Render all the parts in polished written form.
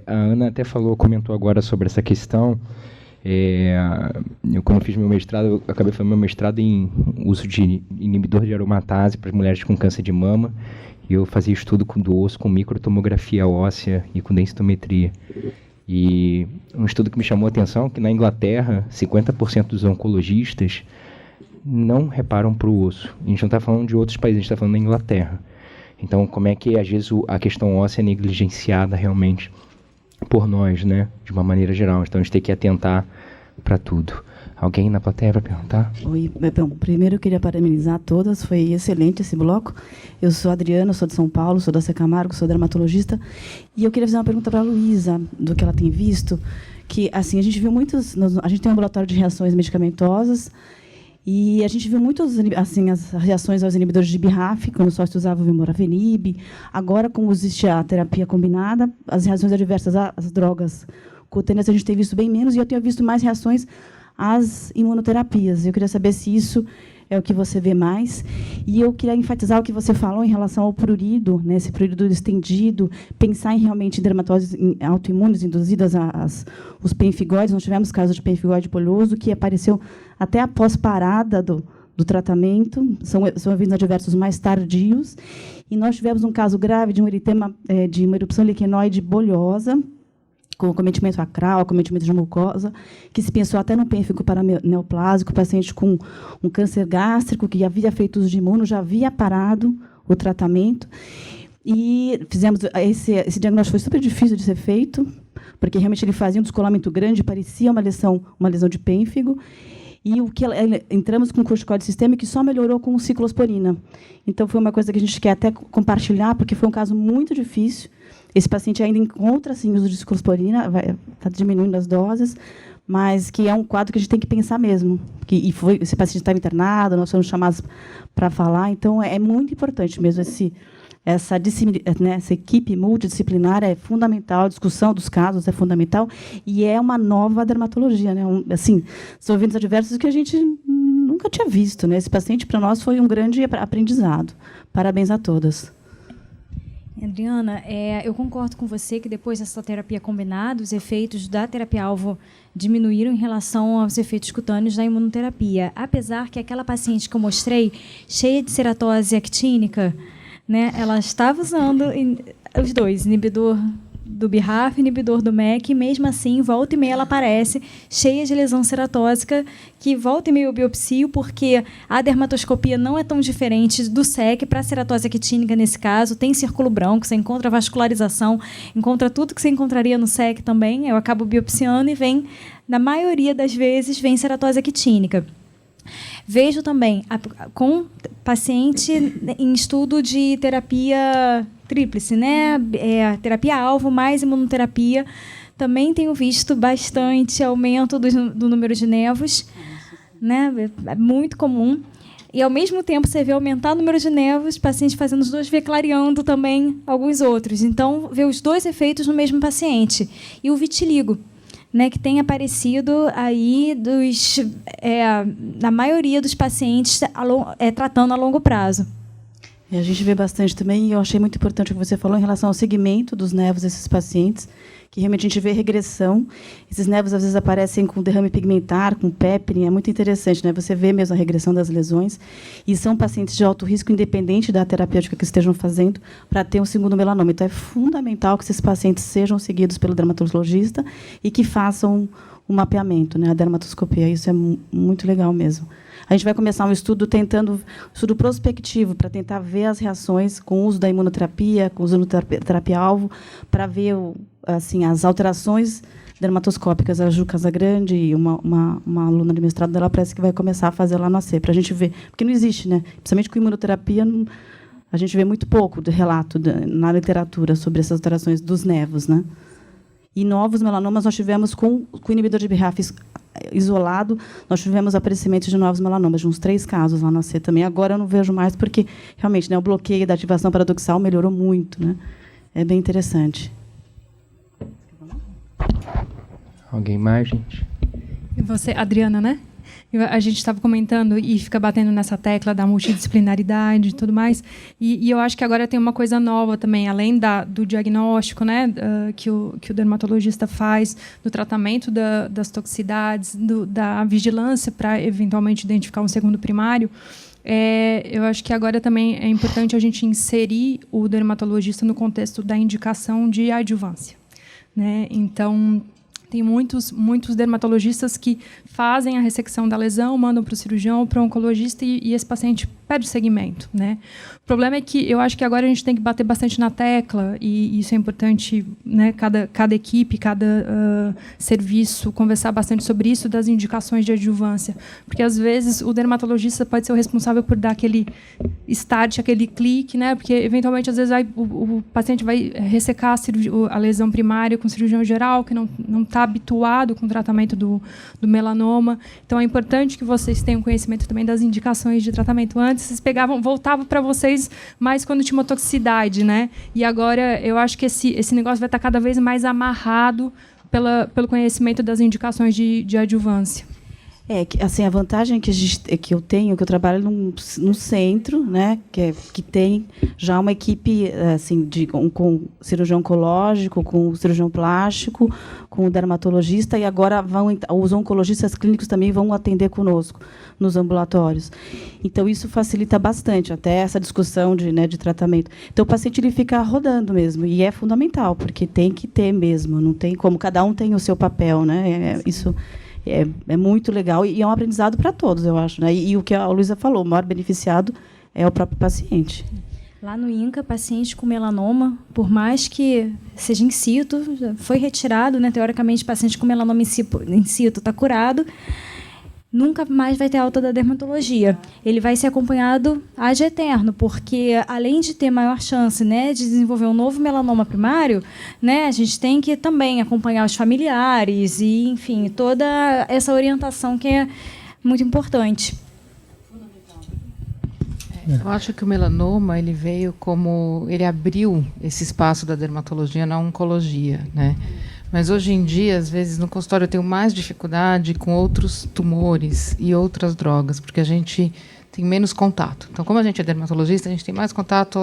A Ana até comentou agora sobre essa questão. Eu, quando fiz meu mestrado, eu acabei fazendo meu mestrado em uso de inibidor de aromatase para mulheres com câncer de mama, e eu fazia estudo do osso com microtomografia óssea e com densitometria. E um estudo que me chamou a atenção é que na Inglaterra, 50% dos oncologistas não reparam para o osso. A gente não está falando de outros países, a gente está falando da Inglaterra. Então, como é que, às vezes, a questão óssea é negligenciada realmente por nós, né? De uma maneira geral. Então, a gente tem que atentar para tudo. Alguém na plateia para perguntar? Oi, bom, primeiro eu queria parabenizar a todas, foi excelente esse bloco. Eu sou a Adriana, sou de São Paulo, sou da Camargo, sou dermatologista, e eu queria fazer uma pergunta para a Luísa, do que ela tem visto, que, assim, a gente viu muitos... A gente tem um ambulatório de reações medicamentosas, e a gente viu muitas, assim, as reações aos inibidores de BRAF, quando só se usava o Vemurafenib. Agora, como existe a terapia combinada, as reações adversas às drogas cutâneas a gente tem visto bem menos, e eu tenho visto mais reações às imunoterapias. Eu queria saber se isso é o que você vê mais. E eu queria enfatizar o que você falou em relação ao prurido, né, esse prurido estendido, pensar em realmente em dermatoses autoimunes induzidas os pemfigoides. Nós tivemos casos de pemfigoide polioso que apareceu até após parada do tratamento, são eventos adversos mais tardios. E nós tivemos um caso grave de um eritema, de uma erupção liquenoide bolhosa, com acometimento acral, acometimento de mucosa, que se pensou até no pênfigo paraneoplásico, paciente com um câncer gástrico, que havia feito uso de imuno, já havia parado o tratamento. E fizemos esse diagnóstico, foi super difícil de ser feito, porque realmente ele fazia um descolamento grande, parecia uma lesão de pênfigo. E entramos com corticoide sistêmico que só melhorou com ciclosporina. Então, foi uma coisa que a gente quer até compartilhar, porque foi um caso muito difícil. Esse paciente ainda encontra assim, uso de ciclosporina, está diminuindo as doses, mas que é um quadro que a gente tem que pensar mesmo. Esse paciente estava internado, nós fomos chamados para falar, então é muito importante mesmo essa equipe multidisciplinar é fundamental, a discussão dos casos é fundamental, e é uma nova dermatologia, né? Assim, são eventos adversos que a gente nunca tinha visto, né? Esse paciente, para nós, foi um grande aprendizado. Parabéns a todas. Adriana, eu concordo com você que depois dessa terapia combinada, os efeitos da terapia-alvo diminuíram em relação aos efeitos cutâneos da imunoterapia, apesar que aquela paciente que eu mostrei, cheia de ceratose actínica, né, ela estava usando os dois, inibidor do BRAF, inibidor do MEK, e mesmo assim, volta e meia ela aparece cheia de lesão ceratósica, que volta e meia eu biopsio, porque a dermatoscopia não é tão diferente do SEC para a ceratose actínica nesse caso, tem círculo branco, você encontra vascularização, encontra tudo que você encontraria no SEC também, eu acabo biopsiando e vem, na maioria das vezes, vem ceratose actínica. Vejo também com paciente em estudo de terapia tríplice, né? Terapia-alvo mais imunoterapia. Também tenho visto bastante aumento do número de nevos, né? É muito comum. E, ao mesmo tempo, você vê aumentar o número de nevos, pacientes fazendo os dois, vê clareando também alguns outros. Então, vê os dois efeitos no mesmo paciente. E o vitiligo, né, que tem aparecido aí na maioria dos pacientes tratando a longo prazo. E a gente vê bastante também, e eu achei muito importante o que você falou em relação ao segmento dos nevos desses pacientes, que realmente a gente vê regressão. Esses nevos, às vezes, aparecem com derrame pigmentar, com pépine, é muito interessante, né? Você vê mesmo a regressão das lesões, e são pacientes de alto risco, independente da terapêutica que estejam fazendo, para ter um segundo melanoma. Então, é fundamental que esses pacientes sejam seguidos pelo dermatologista e que façam o mapeamento, né? A dermatoscopia. Isso é muito legal mesmo. A gente vai começar um estudo estudo prospectivo, para tentar ver as reações com o uso da imunoterapia, com o uso da terapia-alvo, para ver assim, as alterações dermatoscópicas. A Ju Casagrande, e uma aluna de mestrado dela, parece que vai começar a fazer lá na C, para a gente ver. Porque não existe, né? Principalmente com imunoterapia, a gente vê muito pouco de relato na literatura sobre essas alterações dos nevos, né? E novos melanomas nós tivemos com o inibidor de BRAF isolado, nós tivemos aparecimento de novos melanomas, de uns 3 casos lá na C também. Agora eu não vejo mais, porque realmente, né, o bloqueio da ativação paradoxal melhorou muito, né? É bem interessante. Alguém mais, gente? E você, Adriana, né? A gente estava comentando e fica batendo nessa tecla da multidisciplinaridade e tudo mais. E eu acho que agora tem uma coisa nova também, além do diagnóstico, né, que o dermatologista faz, do tratamento das toxicidades, da vigilância para eventualmente identificar um segundo primário. Eu acho que agora também é importante a gente inserir o dermatologista no contexto da indicação de adjuvância, né? Então, tem muitos dermatologistas que fazem a ressecção da lesão, mandam para o cirurgião, para o oncologista, e esse paciente perde segmento, né? O problema é que eu acho que agora a gente tem que bater bastante na tecla, e isso é importante, né? Cada equipe, cada serviço, conversar bastante sobre isso, das indicações de adjuvância. Porque, às vezes, o dermatologista pode ser o responsável por dar aquele start, aquele clique, né? Porque, eventualmente, às vezes, o paciente vai ressecar a lesão primária com o cirurgião geral, que não está habituado com o tratamento do melanoma. Então, é importante que vocês tenham conhecimento também das indicações de tratamento. Antes, vocês voltavam para vocês mais quando tinha uma toxicidade, né? E agora, eu acho que esse negócio vai estar cada vez mais amarrado pelo conhecimento das indicações de adjuvância. Assim, a vantagem que eu tenho, que eu trabalho num centro, né, que tem já uma equipe assim, com cirurgião oncológico, com cirurgião plástico, com o dermatologista, e agora os oncologistas clínicos também vão atender conosco nos ambulatórios. Então, isso facilita bastante até essa discussão de tratamento. Então, o paciente ele fica rodando mesmo, e é fundamental, porque tem que ter mesmo, não tem como, cada um tem o seu papel, né? Isso é muito legal e é um aprendizado para todos, eu acho, né? E o que a Luísa falou, o maior beneficiado é o próprio paciente. Lá no INCA, paciente com melanoma, por mais que seja in situ, já foi retirado, né? Teoricamente, paciente com melanoma in situ está curado, nunca mais vai ter alta da dermatologia. Ele vai ser acompanhado ad eterno, porque, além de ter maior chance, né, de desenvolver um novo melanoma primário, né, a gente tem que também acompanhar os familiares e, enfim, toda essa orientação que é muito importante. Eu acho que o melanoma ele abriu esse espaço da dermatologia na oncologia, né? Mas, hoje em dia, às vezes, no consultório eu tenho mais dificuldade com outros tumores e outras drogas, porque a gente tem menos contato. Então, como a gente é dermatologista, a gente tem mais contato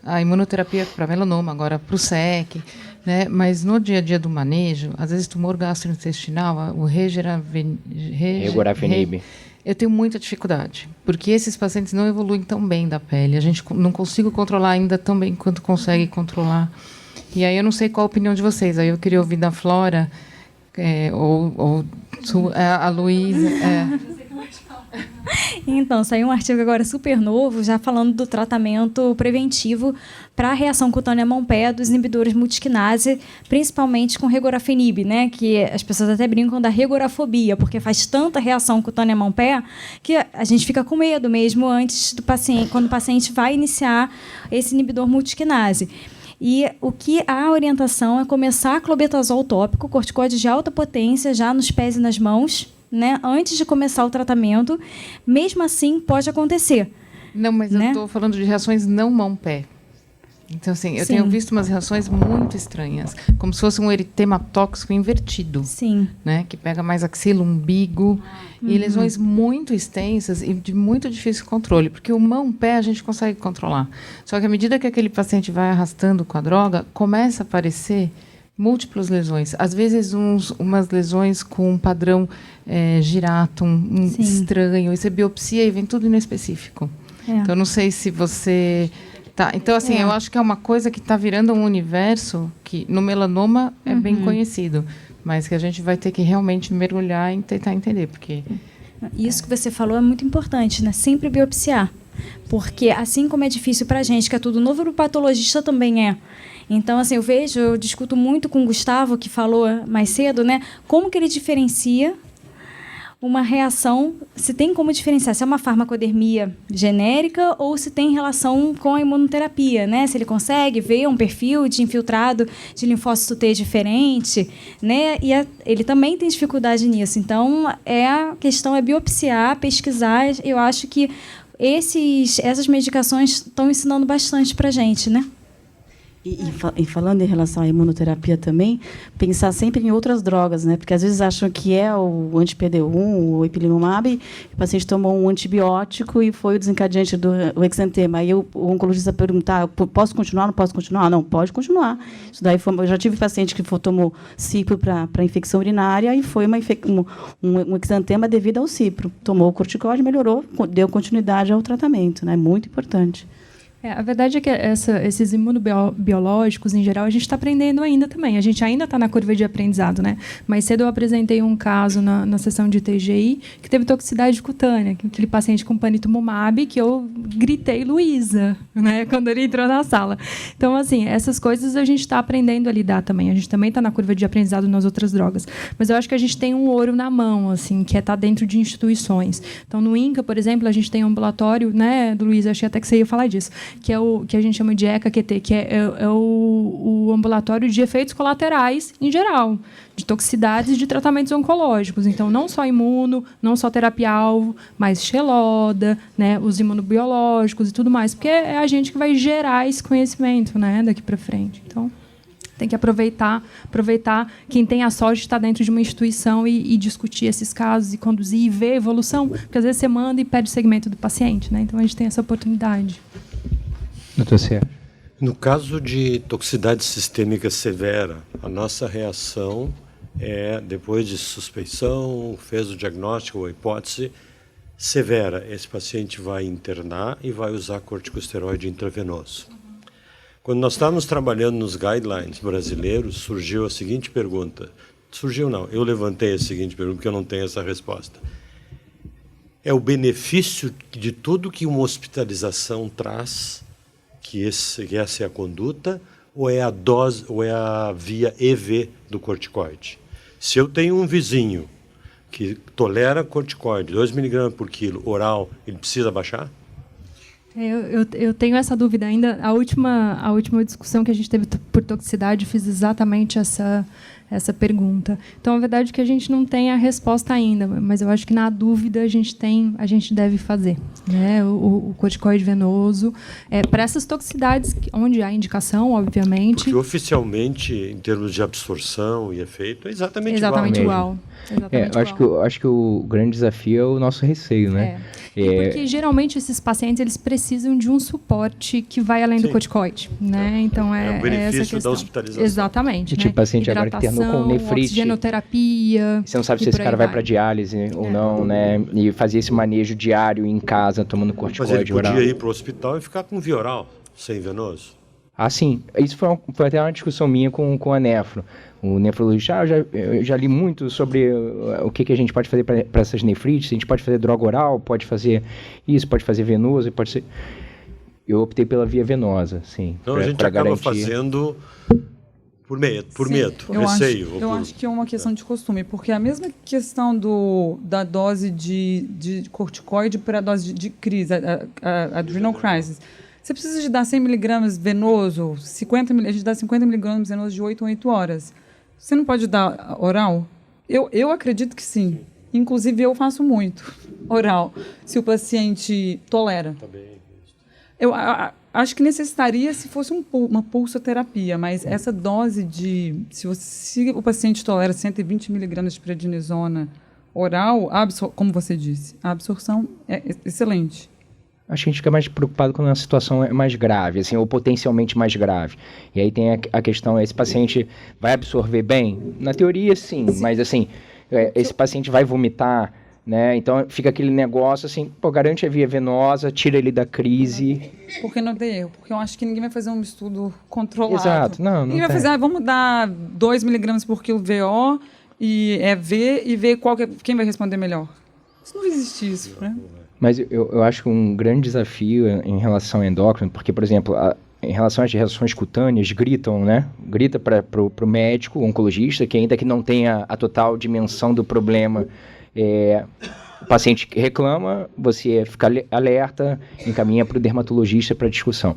à imunoterapia para melanoma, agora para o SEC, né? Mas, no dia a dia do manejo, às vezes, tumor gastrointestinal, o regorafenib. Eu tenho muita dificuldade, porque esses pacientes não evoluem tão bem da pele. A gente não consigo controlar ainda tão bem quanto consegue controlar. E aí eu não sei qual a opinião de vocês. Aí eu queria ouvir da Flora, a Luísa. Então, saiu um artigo agora super novo, já falando do tratamento preventivo para a reação cutânea mão-pé dos inibidores multiquinase, principalmente com regorafenib, né? Que as pessoas até brincam da regorafobia, porque faz tanta reação cutânea mão-pé que a gente fica com medo mesmo antes do paciente, quando o paciente vai iniciar esse inibidor multiquinase. E a orientação é começar clobetasol tópico, corticoide de alta potência, já nos pés e nas mãos, né, antes de começar o tratamento. Mesmo assim, pode acontecer. Não, mas eu estou falando de reações não mão-pé. Então, assim, eu tenho visto umas reações muito estranhas, como se fosse um eritema tóxico invertido. Sim. Né, que pega mais axila, umbigo, e lesões muito extensas e de muito difícil controle, porque o mão-pé a gente consegue controlar. Só que, à medida que aquele paciente vai arrastando com a droga, começa a aparecer múltiplas lesões. Às vezes, umas lesões com um padrão giratum estranho. Isso é biopsia e vem tudo inespecífico. Então, não sei se você... Então, assim, eu acho que é uma coisa que está virando um universo que, no melanoma, é bem conhecido, mas que a gente vai ter que realmente mergulhar e tentar entender, porque... Isso que você falou é muito importante, né? Sempre biopsiar. Porque, assim como é difícil para a gente, que é tudo novo, para o patologista também é. Então, assim, eu discuto muito com o Gustavo, que falou mais cedo, né? Como que ele diferencia uma reação, se tem como diferenciar se é uma farmacodermia genérica ou se tem relação com a imunoterapia, né? Se ele consegue ver um perfil de infiltrado de linfócito T diferente, né? E ele também tem dificuldade nisso. Então, a questão é biopsiar, pesquisar. Eu acho que essas medicações estão ensinando bastante para a gente, né? E falando em relação à imunoterapia também, pensar sempre em outras drogas, né? Porque às vezes acham que é o anti-PD1, o ipilimumab, o paciente tomou um antibiótico e foi o desencadeante do exantema. Aí o oncologista perguntar, posso continuar, não posso continuar? Não, pode continuar. Isso daí eu já tive paciente que tomou cipro para infecção urinária e foi um exantema devido ao cipro. Tomou o corticóide, melhorou, deu continuidade ao tratamento, né? Muito importante. A verdade é que esses imunobiológicos, em geral, a gente está aprendendo ainda também. A gente ainda está na curva de aprendizado, né? Mais cedo eu apresentei um caso na sessão de TGI que teve toxicidade cutânea, aquele paciente com panitumumab, que eu gritei Luísa, né? Quando ele entrou na sala. Então, assim, essas coisas a gente está aprendendo a lidar também. A gente também está na curva de aprendizado nas outras drogas. Mas eu acho que a gente tem um ouro na mão, assim, que é estar dentro de instituições. Então, no INCA, por exemplo, a gente tem um ambulatório, né, Luísa, achei até que você ia falar disso, que é o que a gente chama de ECA-QT, que é o ambulatório de efeitos colaterais em geral, de toxicidades e de tratamentos oncológicos. Então, não só imuno, não só terapia-alvo, mas xeloda, né, os imunobiológicos e tudo mais, porque é a gente que vai gerar esse conhecimento, né, daqui para frente. Então, tem que aproveitar quem tem a sorte de estar dentro de uma instituição e discutir esses casos e conduzir e ver a evolução, porque às vezes você manda e perde o segmento do paciente, né? Então, a gente tem essa oportunidade. Doutor Sérgio. No caso de toxicidade sistêmica severa, a nossa reação é, depois de suspeição, fez o diagnóstico ou a hipótese severa, esse paciente vai internar e vai usar corticosteroide intravenoso. Quando nós estávamos trabalhando nos guidelines brasileiros, surgiu a seguinte pergunta. Surgiu não, eu levantei a seguinte pergunta, porque eu não tenho essa resposta. É o benefício de tudo que uma hospitalização traz, que essa é a conduta, ou é a dose, ou é a via EV do corticoide? Se eu tenho um vizinho que tolera corticoide, 2 mg por quilo, oral, ele precisa baixar? Eu tenho essa dúvida ainda. A última discussão que a gente teve por toxicidade, eu fiz exatamente essa pergunta. Então, a verdade é que a gente não tem a resposta ainda, mas eu acho que na dúvida a gente deve fazer, né? O corticoide venoso para essas toxicidades onde há indicação, obviamente. Porque oficialmente, em termos de absorção e efeito, é exatamente igual. Eu acho que o grande desafio é o nosso receio, né? Porque geralmente esses pacientes eles precisam de um suporte que vai além do corticoide, né? Então é o benefício essa da hospitalização. Exatamente. Tipo, o paciente agora internou com nefrite. Oxigenoterapia. Você não sabe se esse cara vai para diálise ou não, né? E fazer esse manejo diário em casa, tomando corticoide oral. Mas ele podia oral. ir para o hospital e ficar com via oral, sem venoso? Ah, sim. Isso foi até uma discussão minha com a nefro. O nefrologista, eu já li muito sobre o que a gente pode fazer para essas nefrites. A gente pode fazer droga oral, pode fazer isso, pode fazer venoso, pode ser... Eu optei pela via venosa, sim. Então a gente acaba fazendo por medo, receio. Eu acho que é uma questão de costume, porque a mesma questão da dose de corticoide para a dose de crise, a adrenal crisis. Você precisa de dar 100 mg venoso, a gente dá 50 mg venoso de 8 em 8 horas. Você não pode dar oral? Eu acredito que sim. Inclusive, eu faço muito oral, se o paciente tolera. Tá bem. Eu acho que necessitaria se fosse uma pulsoterapia, mas essa dose de... Se o paciente tolera 120 mg de prednisona oral, como você disse, a absorção é excelente. Acho que a gente fica mais preocupado quando a situação é mais grave, assim, ou potencialmente mais grave. E aí tem a questão, esse paciente vai absorver bem? Na teoria, sim. Mas assim, esse paciente vai vomitar, né? Então fica aquele negócio assim, garante a via venosa, tira ele da crise. Porque não tem erro, porque eu acho que ninguém vai fazer um estudo controlado. Exato, não ninguém vai fazer, vamos dar 2 mg por quilo VO e ver e ver quem vai responder melhor. Isso não existe isso, né? Mas eu acho um grande desafio em relação ao endócrino, porque, por exemplo, em relação às reações cutâneas, gritam, né? Grita para o médico, o oncologista, que ainda que não tenha a total dimensão do problema, o paciente reclama, você fica alerta, encaminha para o dermatologista para discussão.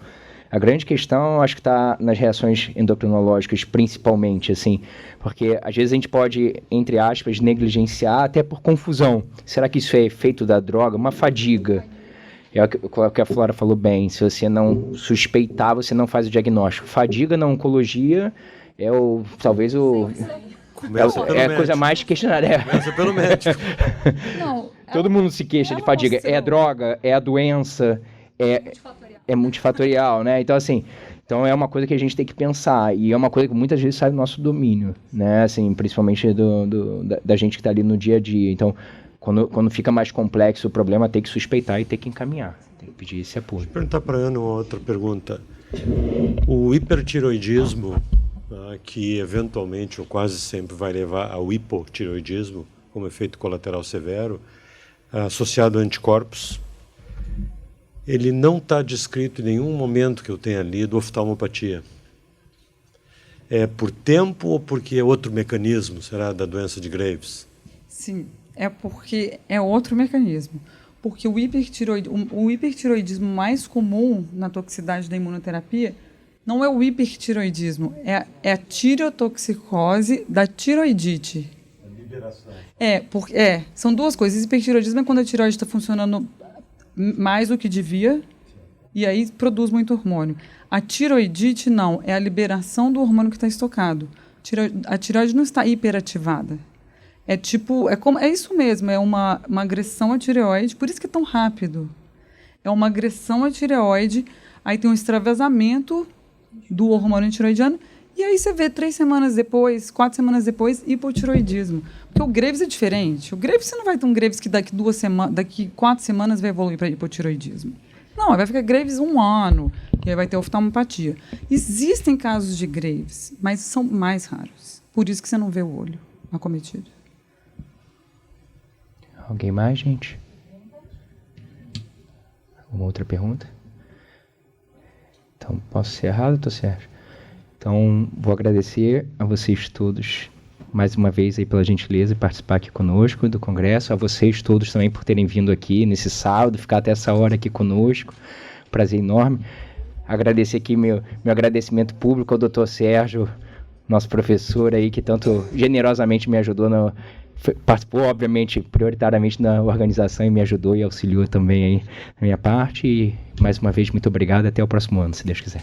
A grande questão, acho que está nas reações endocrinológicas, principalmente, assim, porque às vezes a gente pode, entre aspas, negligenciar até por confusão. Será que isso é efeito da droga? Uma fadiga. É o que a Flora falou bem, se você não suspeitar, você não faz o diagnóstico. Fadiga na oncologia talvez a coisa mais questionária. Começa pelo médico. Não, Todo mundo se queixa de fadiga. É a droga, é a doença, é multifatorial, né? Então, assim, é uma coisa que a gente tem que pensar. E é uma coisa que muitas vezes sai do nosso domínio, né? Assim, principalmente da gente que está ali no dia a dia. Então, quando fica mais complexo o problema, tem que suspeitar e tem que encaminhar. Tem que pedir esse apoio. Vou perguntar para a Ana uma outra pergunta. O hipertiroidismo, que eventualmente ou quase sempre vai levar ao hipotiroidismo, como efeito colateral severo, associado a anticorpos, ele não está descrito em nenhum momento que eu tenha lido oftalmopatia. É por tempo ou porque é outro mecanismo, será, da doença de Graves? sim, é porque é outro mecanismo. Porque o hipertiroidismo mais comum na toxicidade da imunoterapia não é o hipertiroidismo, é a tireotoxicose da tiroidite. A liberação. São duas coisas. Hipertiroidismo é quando a tireoide está funcionando mais do que devia, e aí produz muito hormônio. A tiroidite não, é a liberação do hormônio que está estocado. A tireoide não está hiperativada. É isso mesmo, é uma agressão à tireoide, por isso que é tão rápido. É uma agressão à tireoide, aí tem um extravasamento do hormônio tiroidiano, e aí você vê 3 semanas depois, 4 semanas depois, hipotiroidismo. Porque o Graves é diferente. O Graves, você não vai ter um Graves que daqui 4 semanas vai evoluir para hipotiroidismo. Não, vai ficar Graves 1 ano, e aí vai ter oftalmopatia. Existem casos de Graves, mas são mais raros. Por isso que você não vê o olho acometido. Alguém mais, gente? Alguma outra pergunta? Então, posso ser errado, doutor Sérgio? Então, vou agradecer a vocês todos mais uma vez aí pela gentileza de participar aqui conosco do congresso, a vocês todos também por terem vindo aqui nesse sábado, ficar até essa hora aqui conosco, prazer enorme. Agradecer aqui meu agradecimento público ao doutor Sérgio, nosso professor aí, que tanto generosamente me ajudou, participou, obviamente, prioritariamente na organização e me ajudou e auxiliou também aí na minha parte. E, mais uma vez, muito obrigado. Até o próximo ano, se Deus quiser.